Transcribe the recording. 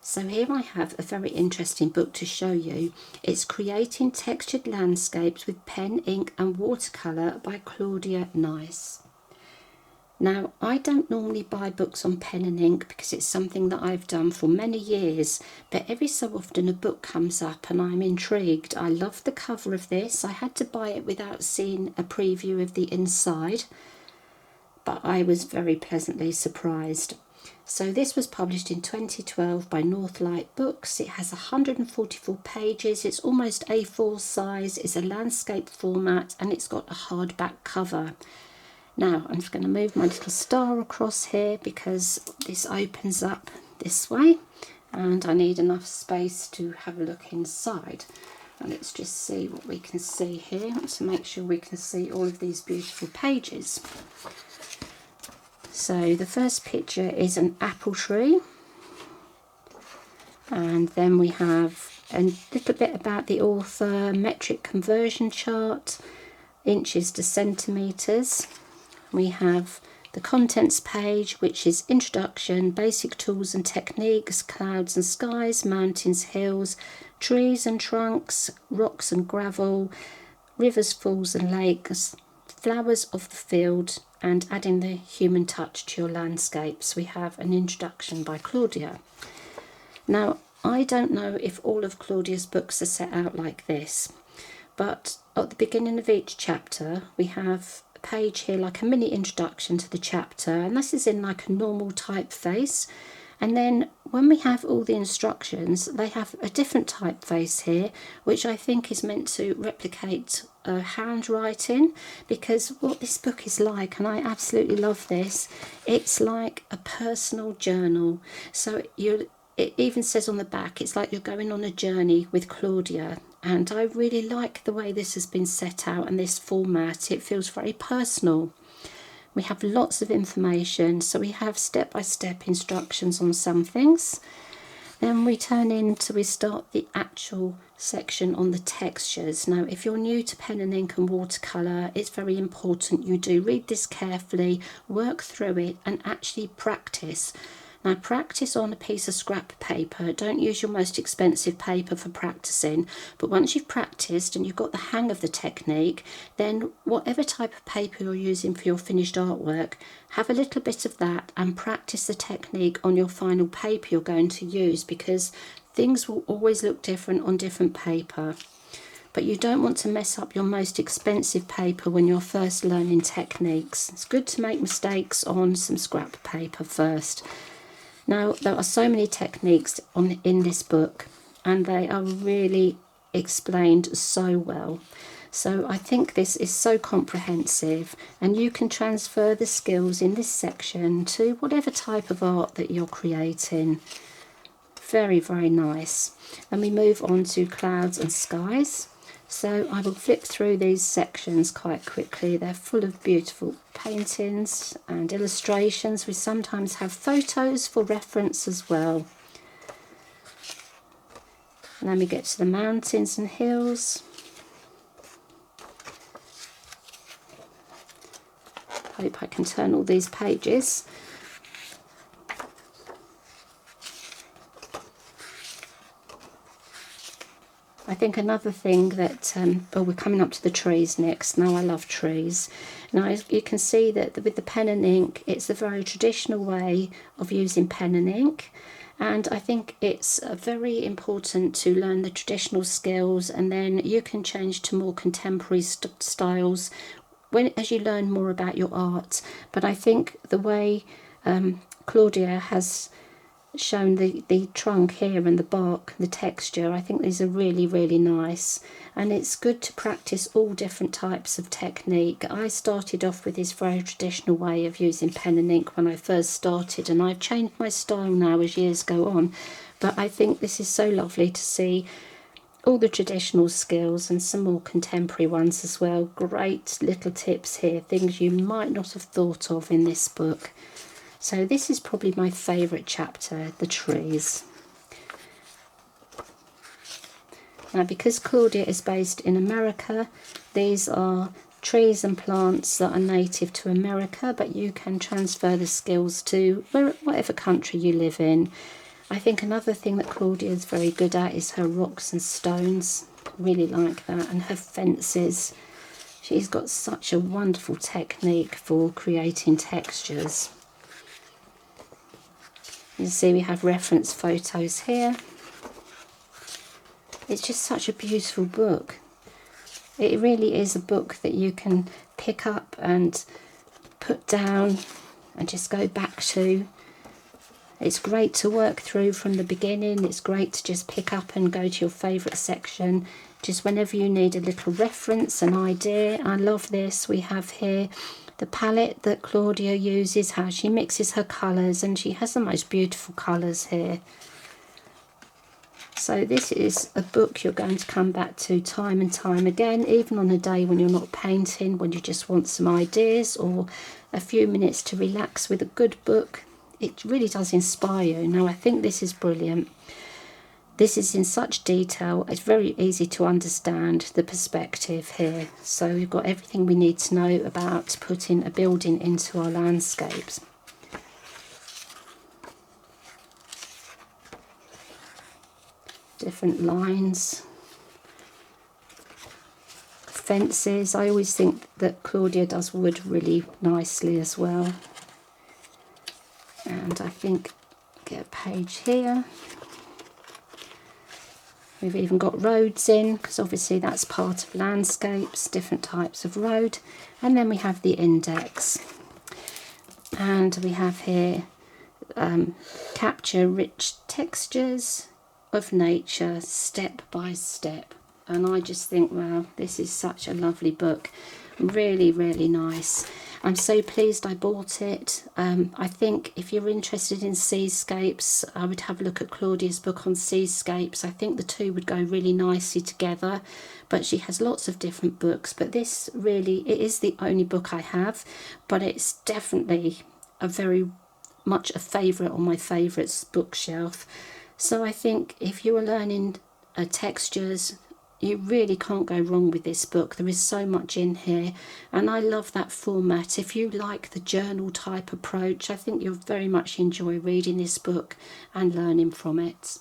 So here I have a very interesting book to show you. It's Creating Textured Landscapes with Pen, Ink and Watercolor by Claudia. Now, I don't normally buy books on pen and ink because it's something that I've done for many years, but every so often a book comes up and I'm intrigued. I love the cover of this. I had to buy it without seeing a preview of the inside, but I was very pleasantly surprised. So this was published in 2012 by Northlight Books. It has 144 pages, it's almost A4 size, it's a landscape format and it's got a hardback cover. Now I'm just going to move my little star across here because this opens up this way and I need enough space to have a look inside. And let's just see what we can see here to make sure we can see all of these beautiful pages. So the first picture is an apple tree, and then we have a little bit about the author, metric conversion chart, inches to centimetres. We have the contents page, which is introduction, basic tools and techniques, clouds and skies, mountains, hills, trees and trunks, rocks and gravel, rivers, falls and lakes, flowers of the field, and adding the human touch to your landscapes. We have an introduction by Claudia. Now, I don't know if all of Claudia's books are set out like this, but at the beginning of each chapter we have a page here like a mini introduction to the chapter, and this is in like a normal typeface. And then when we have all the instructions, they have a different typeface here, which I think is meant to replicate handwriting, because what this book is like, and I absolutely love this, it's like a personal journal. So it even says on the back, it's like you're going on a journey with Claudia. And I really like the way this has been set out and this format. It feels very personal. We have lots of information, so we have step-by-step instructions on some things. Then we start the actual section on the textures. Now, if you're new to pen and ink and watercolour, it's very important you do read this carefully, work through it and actually practice. Now, practice on a piece of scrap paper. Don't use your most expensive paper for practicing, but once you've practiced and you've got the hang of the technique, then whatever type of paper you're using for your finished artwork, have a little bit of that and practice the technique on your final paper you're going to use, because things will always look different on different paper. But you don't want to mess up your most expensive paper when you're first learning techniques. It's good to make mistakes on some scrap paper first. Now, there are so many techniques in this book, and they are really explained so well. So I think this is so comprehensive, and you can transfer the skills in this section to whatever type of art that you're creating. Very, very nice. And we move on to clouds and skies. So I will flip through these sections quite quickly. They're full of beautiful paintings and illustrations. We sometimes have photos for reference as well. And then we get to the mountains and hills. Hope I can turn all these pages. I think another thing that, we're coming up to the trees next. Now, I love trees. Now, you can see that with the pen and ink, it's a very traditional way of using pen and ink. And I think it's very important to learn the traditional skills, and then you can change to more contemporary styles as you learn more about your art. But I think the way Claudia has shown the trunk here and the bark, the texture, I think these are really, really nice. And it's good to practice all different types of technique. I started off with this very traditional way of using pen and ink when I first started, and I've changed my style now as years go on. But I think this is so lovely to see all the traditional skills and some more contemporary ones as well. Great little tips here, things you might not have thought of in this book. So this is probably my favourite chapter, the trees. Now, because Claudia is based in America, these are trees and plants that are native to America, but you can transfer the skills to whatever country you live in. I think another thing that Claudia is very good at is her rocks and stones. Really like that. And her fences. She's got such a wonderful technique for creating textures. You see we have reference photos here. It's just such a beautiful book. It really is a book that you can pick up and put down and just go back to. It's great to work through from the beginning. It's great to just pick up and go to your favourite section just whenever you need a little reference, an idea. I love this. We have here the palette that Claudia uses, how she mixes her colours, and she has the most beautiful colours here. So this is a book you're going to come back to time and time again, even on a day when you're not painting, when you just want some ideas or a few minutes to relax with a good book. It really does inspire you. Now, I think this is brilliant. This is in such detail. It's very easy to understand the perspective here. So we've got everything we need to know about putting a building into our landscapes. Different lines, fences. I always think that Claudia does wood really nicely as well. And I think, get a page here. We've even got roads in, because obviously that's part of landscapes, different types of road. And then we have the index. And we have here, capture rich textures of nature step by step. And I just think, wow, this is such a lovely book. Really, really nice. I'm so pleased I bought it. I think if you're interested in seascapes, I would have a look at Claudia's book on seascapes. I think the two would go really nicely together, but she has lots of different books. But this really, it is the only book I have, but it's definitely a very much a favourite on my favourites bookshelf. So I think if you are learning textures, you really can't go wrong with this book. There is so much in here, and I love that format. If you like the journal type approach, I think you'll very much enjoy reading this book and learning from it.